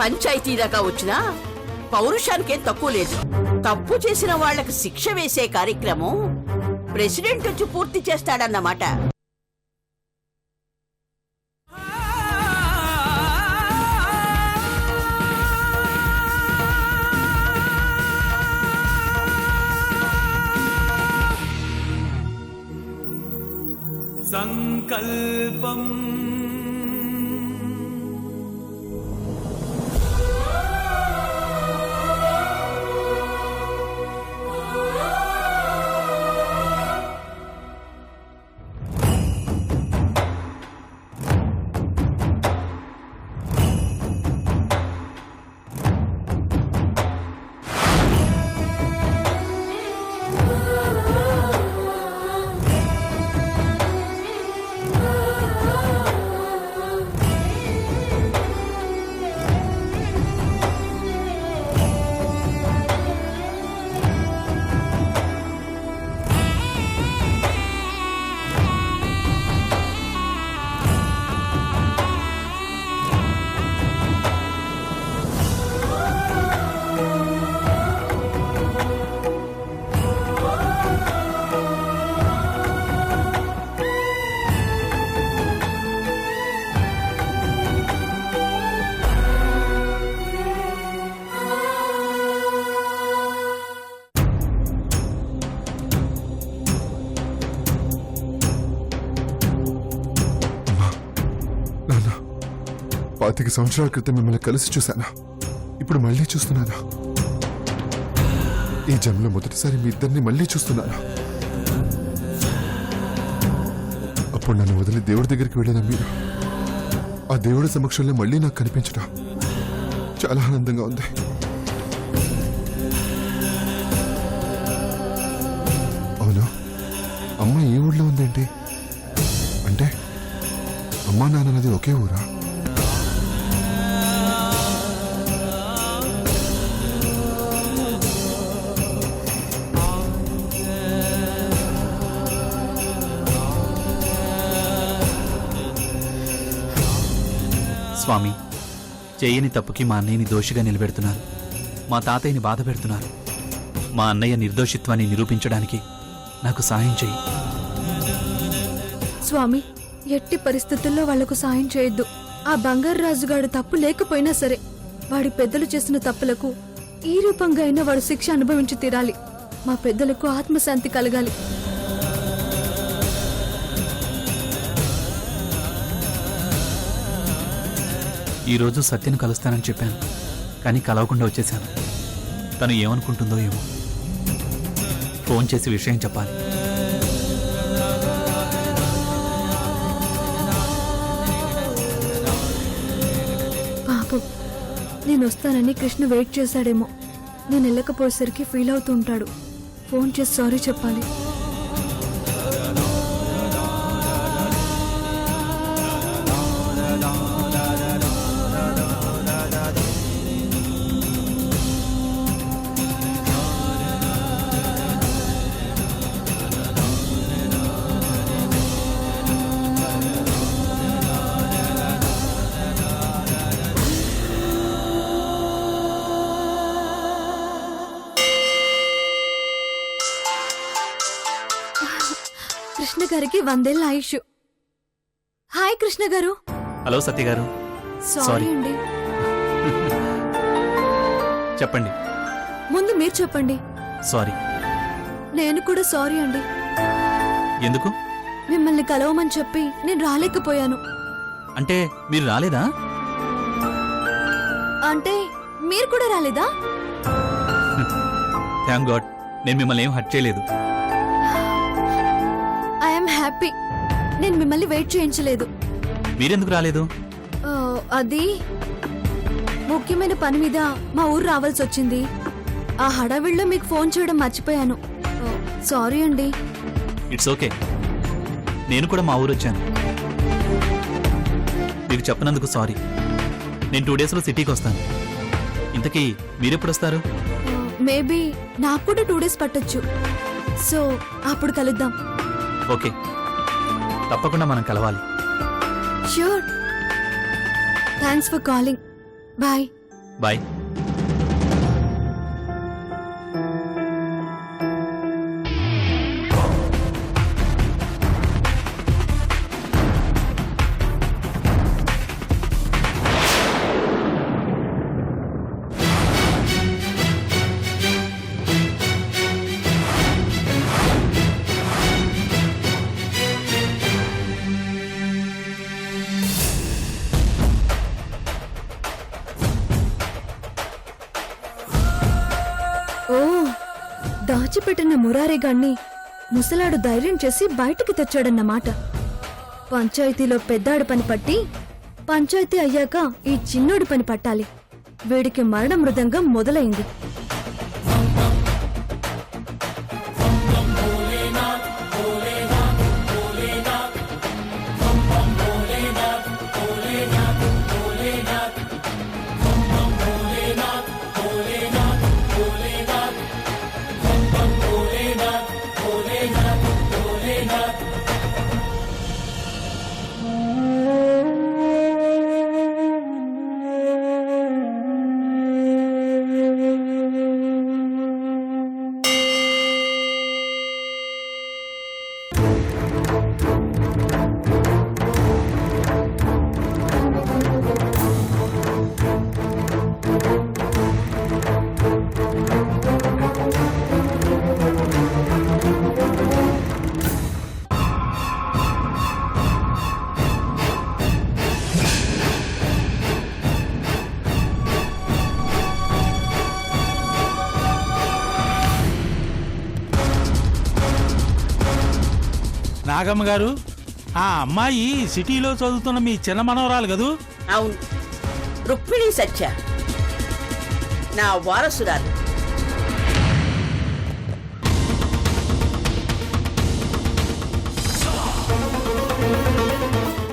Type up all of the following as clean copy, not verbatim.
పంచాయతీ దాకా వచ్చినా పౌరుషానికేం తక్కువ లేదు. తప్పు చేసిన వాళ్లకు శిక్ష వేసే కార్యక్రమం ప్రెసిడెంట్ వచ్చి పూర్తి చేస్తాడన్నమాట. సంకల్పం పాతిక సంవత్సరాల క్రితం మిమ్మల్ని కలిసి చూశానా, ఇప్పుడు మళ్ళీ చూస్తున్నానా? ఈ జన్మలో మొదటిసారి మీ ఇద్దరిని మళ్ళీ చూస్తున్నానా? అప్పుడు నన్ను వదిలి దేవుడి దగ్గరికి వెళ్ళిన మీరు ఆ దేవుడి సమక్షంలో మళ్ళీ నాకు కనిపించడం చాలా ఆనందంగా ఉంది. అవును, అమ్మ ఈ ఊళ్ళో ఉందేంటి? అంటే అమ్మా నాన్నది ఒకే ఊరా? స్వామి, చేయని తప్పుకి మా అన్నయ్యని దోషిగా నిలబెడుతున్నారు. మా తాతయ్యని బాధ పెడుతున్నారు. మా అన్నయ్య నిర్దోషిత్వాన్ని నిరూపించడానికి నాకు సాయం చేయి. స్వామి, ఎట్టి పరిస్థితుల్లో వాళ్లకు సాయం చేయొద్దు. ఆ బంగారు రాజుగాడు తప్పు లేకపోయినా సరే వాడి పెద్దలు చేసిన తప్పులకు ఈ రూపంగా అయినా వాడు శిక్ష అనుభవించి తీరాలి. మా పెద్దలకు ఆత్మశాంతి కలగాలి. ఈరోజు సత్యను కలుస్తానని చెప్పాను, కానీ కలవకుండా వచ్చేశాను. తను ఏమనుకుంటుందో ఏమో. ఫోన్ చేసి విషయం చెప్పాలి. పాపం, నేను వస్తానని కృష్ణ వెయిట్ చేశాడేమో. నేను వెళ్ళకపోయేసరికి ఫీల్ అవుతూ ఉంటాడు. ఫోన్ చేసి సారీ చెప్పాలి. కృష్ణ గారికి 100 ఏళ్ల ఆయుష్. హాయ్ కృష్ణ గారు. హలో సత్య గారు. సారీ అండి. చెప్పండి. ముందు మీరు చెప్పండి. సారీ. నేను కూడా సారీ అండి. ఎందుకు? మిమ్మల్ని కలవమని చెప్పి నేను రాలేకపోయాను. అంటే మీరు రాలేదా? అంటే మీరు కూడా రాలేదా? థ్యాంక్ గాడ్, నేను మిమ్మల్ని ఏం హర్ట్ చేయలేదు. I'm happy. నేను మిమ్మల్ని వెయిట్ చేయించలేదు. మీరెందుకు రాలేదు? అది ముఖ్యమైన పని మీద మా ఊరు రావాల్సి వచ్చింది. ఆ హడావిడిలో మీకు ఫోన్ చేయడం మర్చిపోయాను. సారీ అండి. It's okay. నేను కూడా మా ఊరు వచ్చాను. మీకు చెప్పనందుకు సారీ. నేను 2 డేస్లో సిటీకి వస్తాను. ఇంతకీ మీరెప్పుడు వస్తారు? మేబీ నాకు కూడా 2 డేస్ పట్టొచ్చు. సో అప్పుడు కలుద్దాం. ఓకే, తప్పకుండా మనం కలవాలి. Sure. Thanks for calling. Bye. Bye. ఓ, దాచిపెట్టిన మురారిగాణ్ణి ముసలాడు ధైర్యం చేసి బయటికి తెచ్చాడన్నమాట. పంచాయతీలో పెద్దాడి పని పట్టి పంచాయతీ అయ్యాక ఈ చిన్నోడి పని పట్టాలి. వీడికి మరణ మృదంగం మొదలైంది. నాగమ్మ గారు, ఆ అమ్మాయి సిటీలో చదువుతున్న మీ చిన్న మనవరాలు కదూ? అవును, రుక్మిణి సత్య నా వారసురాలు.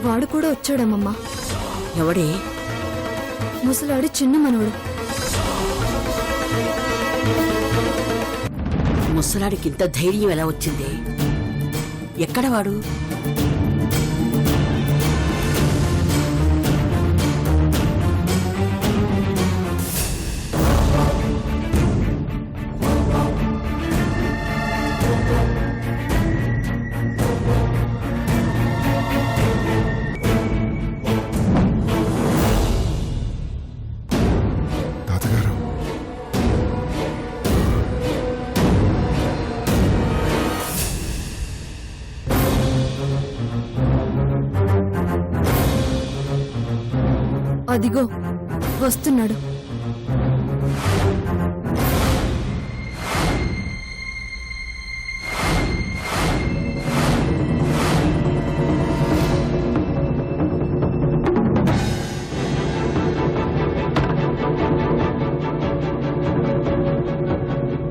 వాడు కూడా వచ్చాడమ్మమ్మా. ఎవడే? ముసలాడి చిన్న మనవడు. ముసలాడికి ఇంత ధైర్యం ఎలా వచ్చింది? ఎక్కడ వాడు? తాతగారు, అదిగో వస్తున్నాడు.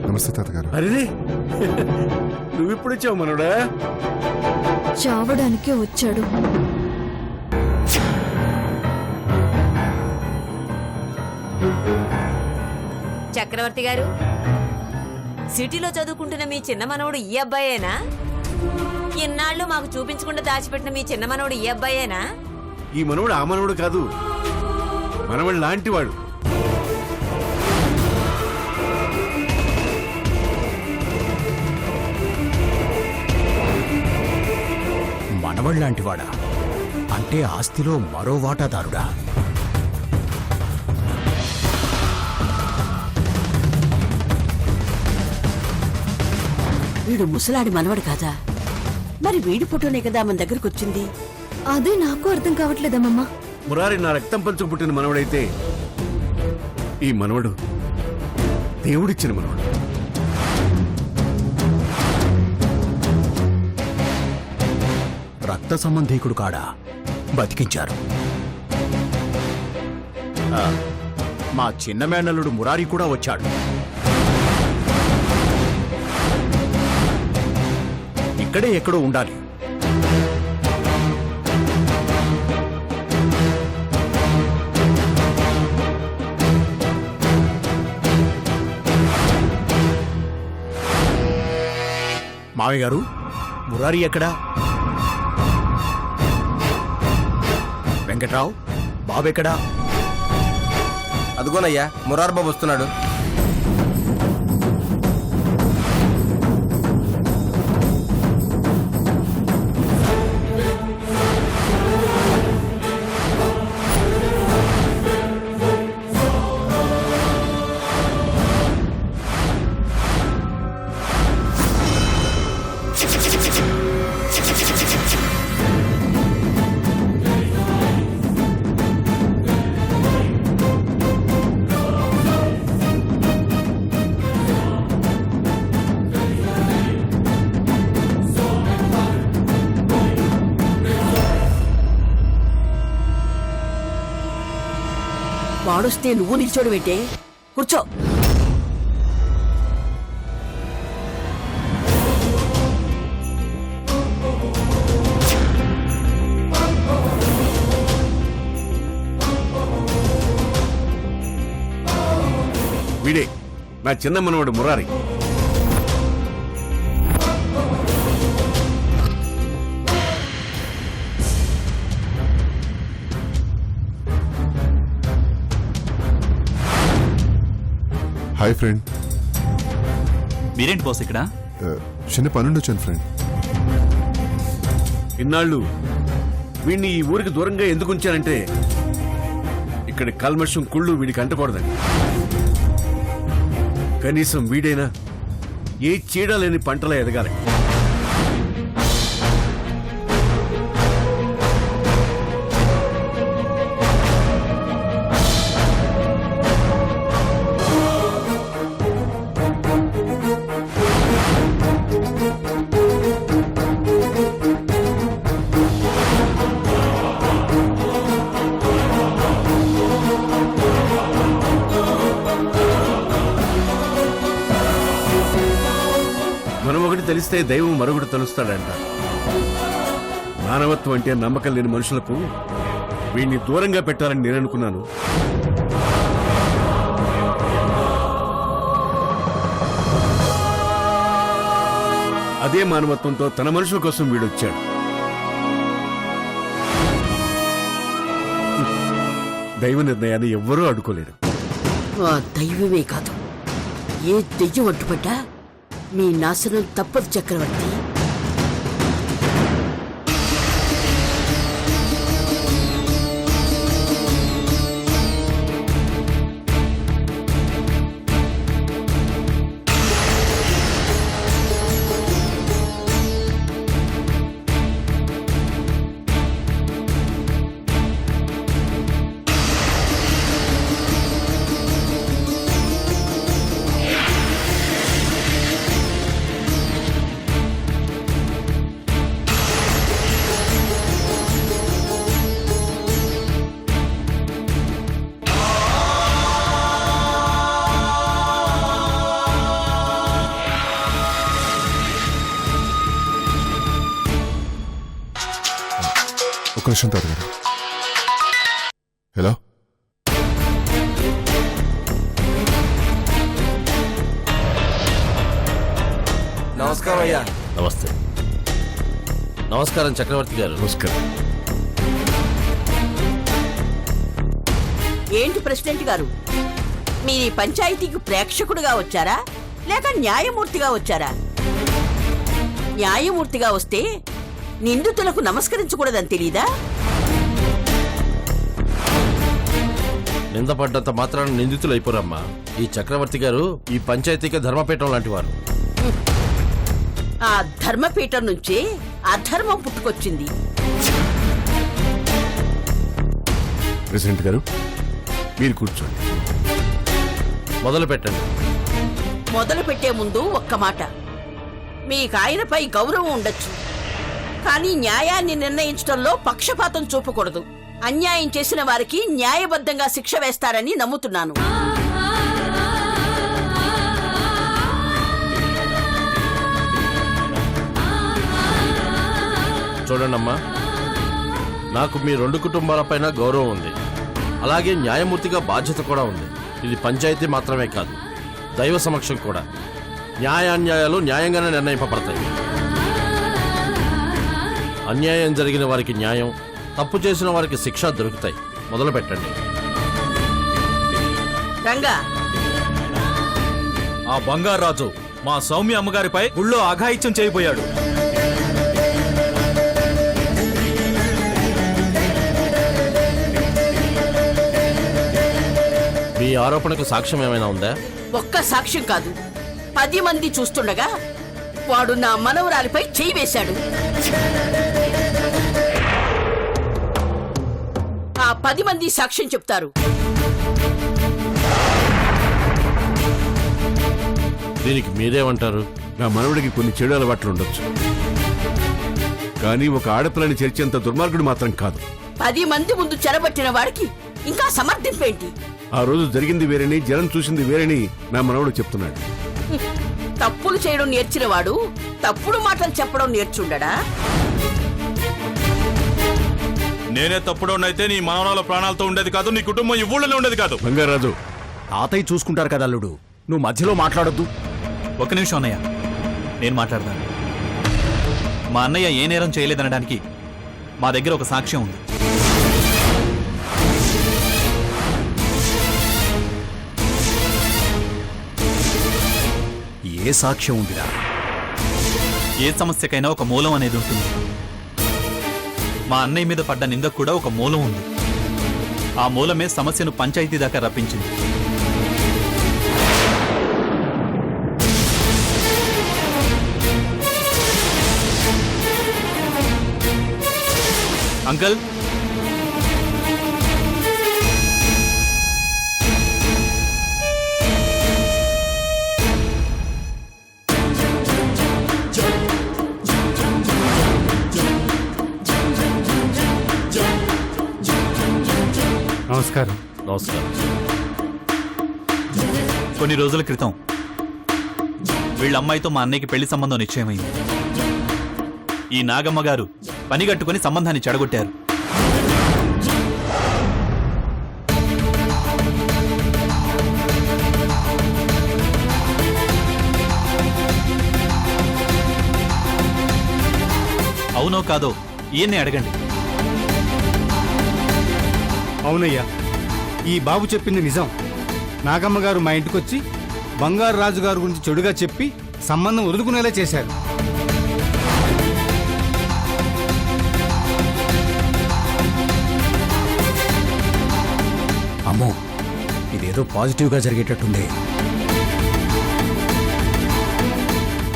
నమస్తే తాతగారు. అరే, నువ్విప్పుడు వచ్చావు మనోడా? చావడానికే వచ్చాడు. చక్రవర్తి గారు, సిటీలో చదువుకుంటున్న మీ చిన్న మనవడు ఈ అబ్బాయేనా? ఇన్నాళ్ళు మాకు చూపించకుండా దాచిపెట్టిన మీ చిన్న మనవడు ఈ అబ్బాయేనా? ఈ మనవడు ఆ మనవడు కాదు, మనవడు లాంటివాడు. మనవళ్లాంటివాడా? అంటే ఆస్తిలో మరో వాటాదారుడా? వీడు ముసలాడి మనవడు కాదా? మరి వీడి ఫోటోనే కదా మన దగ్గరకు వచ్చింది. అదే నాకు అర్థం కావట్లేదమ్మమ్మా. మురారి నా రక్తం పంచుకు పుట్టిన మనవడైతే ఈ మనవడు దేవుడిచ్చిన మనవడు. రక్త సంబంధీకుడు కాడా? బతికించారు. మా చిన్న మేనల్లుడు మురారి కూడా వచ్చాడు. ఇక్కడే ఎక్కడో ఉండాలి. మావయ్య గారు, మురారి ఎక్కడా? వెంకట్రావు, బాబెక్కడా? అదిగోనయ్యా మురార్బాబు వస్తున్నాడు. వాడొస్తే నువ్వు నిల్చోడు పెట్టే, కూర్చో. వీడే నా చిన్న మనవడు మురారి. Hi friend. మీరేంటి బాస్ ఇక్కడ? చిన్న పనుండి వచ్చాను ఫ్రెండ్. ఇన్నాళ్ళు వీడిని ఈ ఊరికి దూరంగా ఎందుకు ఉంచానంటే ఇక్కడ కల్మషం కుళ్ళు వీడికి అంటకూడదని. కనీసం వీడైనా ఏ చీడలేని పంటలా ఎదగాలి. మనం ఒకటి తెలిస్తే దైవం మరొకటి తెలుస్తాడంట. మానవత్వం అంటే నమ్మకం లేని మనుషులకు వీడిని దూరంగా పెట్టాలని నేను అనుకున్నాను. అదే మానవత్వంతో తన మనుషుల కోసం వీడొచ్చాడు. దైవ నిర్ణయాన్ని ఎవ్వరూ అడ్డుకోలేరు. ఆ దైవమే కాదు, ఏ దెయ్యం అడ్డుపడ్డా మీ నాశనం తప్పదు చక్రవర్తి. ఒక నిమిషం తాతగారు. హలో, నమస్కారం అయ్యా. నమస్తే. నమస్కారం చక్రవర్తి గారు. నమస్కారం. ఏంటి ప్రెసిడెంట్ గారు, మీరు ఈ పంచాయతీకి ప్రేక్షకుడుగా వచ్చారా లేక న్యాయమూర్తిగా వచ్చారా? న్యాయమూర్తిగా వస్తే నిందితులకు నమస్కరించకూడదని తెలీదా? నిందపడ్డంత మాత్రాన నిందితులు అయిపోరమ్మా. ఈ చక్రవర్తి గారు ఈ పంచాయతీకి ధర్మపీఠం లాంటి వారు. ఆ ధర్మపీఠం నుంచే అధర్మం పుట్టుకొచ్చింది. ప్రెసిడెంట్ గారు మీరు కూర్చోండి. మొదలు పెట్టండి. మొదలు పెట్టే ముందు ఒక్క మాట. మీకు ఆయనపై గౌరవం ఉండొచ్చు, కానీ న్యాయాన్ని నిర్ణయించడంలో పక్షపాతం చూపకూడదు. అన్యాయం చేసిన వారికి న్యాయబద్ధంగా శిక్ష వేస్తారని నమ్ముతున్నాను. చూడండమ్మా, నాకు మీ రెండు కుటుంబాలపైన గౌరవం ఉంది. అలాగే న్యాయమూర్తిగా బాధ్యత కూడా ఉంది. ఇది పంచాయతీ మాత్రమే కాదు, దైవ సమక్షం కూడా. న్యాయాన్యాయాలు న్యాయంగానే నిర్ణయింపబడతాయి. అన్యాయం జరిగిన వారికి న్యాయం, తప్పు చేసిన వారికి శిక్ష దొరుకుతాయి. మొదలు పెట్టండి. రంగా, ఆ బంగారాజు మా సౌమ్య అమ్మగారిపై గుళ్ళో అఘాయిత్యం చేయబోయాడు. మీ ఆరోపణకు సాక్ష్యం ఏమైనా ఉందా? ఒక్క సాక్ష్యం కాదు, 10 మంది చూస్తుండగా వాడు నా మనవరాలిపై చేయి వేశాడు. ఆ 10 మంది సాక్ష్యం చెప్తారు. దీనికి మీరేమంటారు? నా మనవడికి కొన్ని చెడు అలవాట్లు ఉండొచ్చు, కానీ ఒక ఆడపిల్లని చేర్చేంత దుర్మార్గుడు మాత్రం కాదు. 10 మంది ముందు చెరబట్టిన వాడికి ఇంకా సమర్థింపేంటి? ఆ రోజు జరిగింది వేరని, జనం చూసింది వేరని నా మనవడు చెప్తున్నాడు. తప్పులు చేయడం నేర్చిన వాడు తప్పుడు మాటలు చెప్పడం నేర్చుండడా? నేనే తప్పుడోనైతే నీ మనవరాల ప్రాణాలతో ఉండేది కాదు, నీ కుటుంబం ఈ ఊళ్ళోనే ఉండేది కాదు. బంగారాజు, తాతయ్య చూసుకుంటారు కదా అల్లుడు, నువ్వు మధ్యలో మాట్లాడొద్దు. ఒక్క నిమిషం అన్నయ్య, నేను మాట్లాడతాను. మా అన్నయ్య ఏ నేరం చేయలేదనడానికి మా దగ్గర ఒక సాక్ష్యం ఉంది. ఏ సాక్ష్యం ఉందిరా? ఏ సమస్యకైనా ఒక మూలం అనేది ఉంటుంది. మా అన్నయ్య మీద పడ్డ నిందకు కూడా ఒక మూలం ఉంది. ఆ మూలమే సమస్యను పంచాయతీ దాకా రప్పించింది. అంకల్, నమస్కారం. నమస్కారం. కొన్ని రోజుల క్రితం వీళ్ళ అమ్మాయితో మా అన్నయ్యకి పెళ్లి సంబంధం నిశ్చయమైంది. ఈ నాగమ్మ గారు పనిగట్టుకుని సంబంధాన్ని చెడగొట్టారు. అవునో కాదో ఈయన్ని అడగండి. అవునయ్యా, ఈ బాబు చెప్పింది నిజం. నాగమ్మ గారు మా ఇంటికొచ్చి బంగారు రాజు గారి గురించి చెడుగా చెప్పి సంబంధం వదులుకునేలా చేశారు. అమ్మో, ఇదేదో పాజిటివ్గా జరిగేటట్టుంది.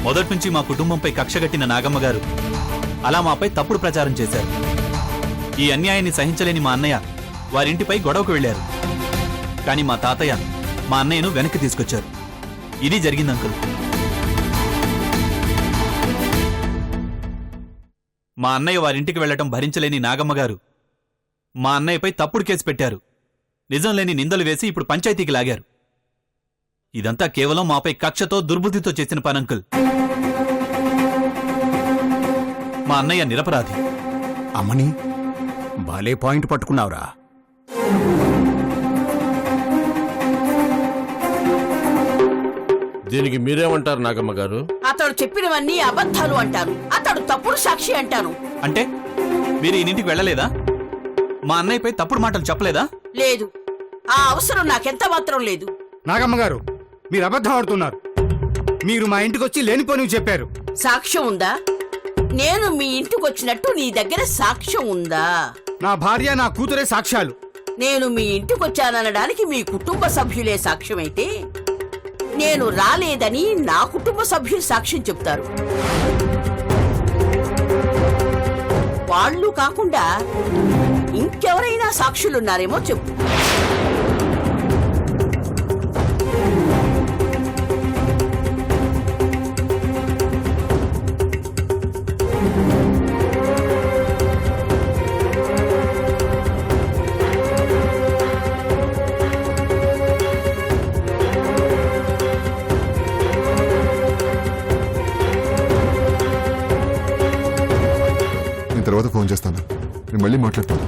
మొదటి నుంచి మా కుటుంబంపై కక్షగట్టిన నాగమ్మ గారు అలా మాపై తప్పుడు ప్రచారం చేశారు. ఈ అన్యాయాన్ని సహించలేని మా అన్నయ్య వారింటిపై గొడవకు వెళ్లారు. కానీ మా తాతయ్య మా అన్నయ్యను వెనక్కి తీసుకొచ్చారు. ఇది జరిగింది అంకుల్. మా అన్నయ్య వారింటికి వెళ్లటం భరించలేని నాగమ్మ గారు మా అన్నయ్యపై తప్పుడు కేసు పెట్టారు. నిజం లేని నిందలు వేసి ఇప్పుడు పంచాయతీకి లాగారు. ఇదంతా కేవలం మాపై కక్షతో దుర్బుద్ధితో చేసిన పని అంకుల్. మా అన్నయ్య నిరపరాధి. అమ్మని బాలే పాయింట్ పట్టుకున్నావురా. దీనికి మీరేమంటారు నాగమ్మ గారు? అతడు చెప్పినవన్నీ అబద్ధాలు అంటాను. అతడు తప్పుడు సాక్షి అంటాను. అంటే మీరు ఈ ఇంటికి వెళ్ళలేదా? మా అన్నయ్యపై తప్పుడు మాటలు చెప్పలేదా? లేదు, ఆ అవసరం నాకెంత మాత్రం లేదు. నాగమ్మ గారు, మీరు అబద్ధం ఆడుతున్నారు. మీరు మా ఇంటికొచ్చి లేనిపోనివి చెప్పారు. సాక్ష్యం ఉందా? నేను మీ ఇంటికి వచ్చినట్టు నీ దగ్గర సాక్ష్యం ఉందా? నా భార్య, నా కూతురే సాక్ష్యాలు. నేను మీ ఇంటికి వచ్చాననడానికి మీ కుటుంబ సభ్యులే సాక్ష్యమైతే నేను రాలేదని నా కుటుంబ సభ్యులు సాక్ష్యం చెప్తారు. వాళ్ళు కాకుండా ఇంకెవరైనా సాక్షులున్నారేమో చెప్పు. తర్వాత ఫోన్ చేస్తాను. నేను మళ్ళీ మాట్లాడతాను.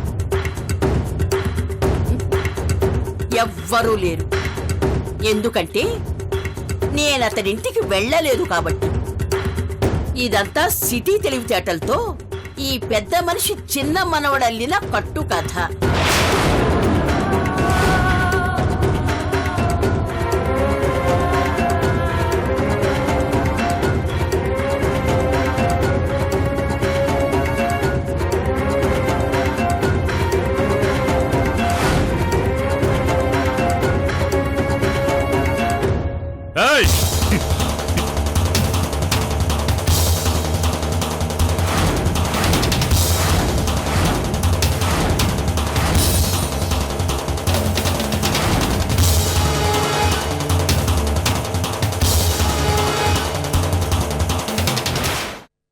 ఎవ్వరూ లేరు. ఎందుకంటే నేనతనింటికి వెళ్ళలేదు కాబట్టి. ఇదంతా సిటీ తెలివితేటలతో ఈ పెద్ద మనిషి చిన్న మనవడల్లిన కట్టు కథ.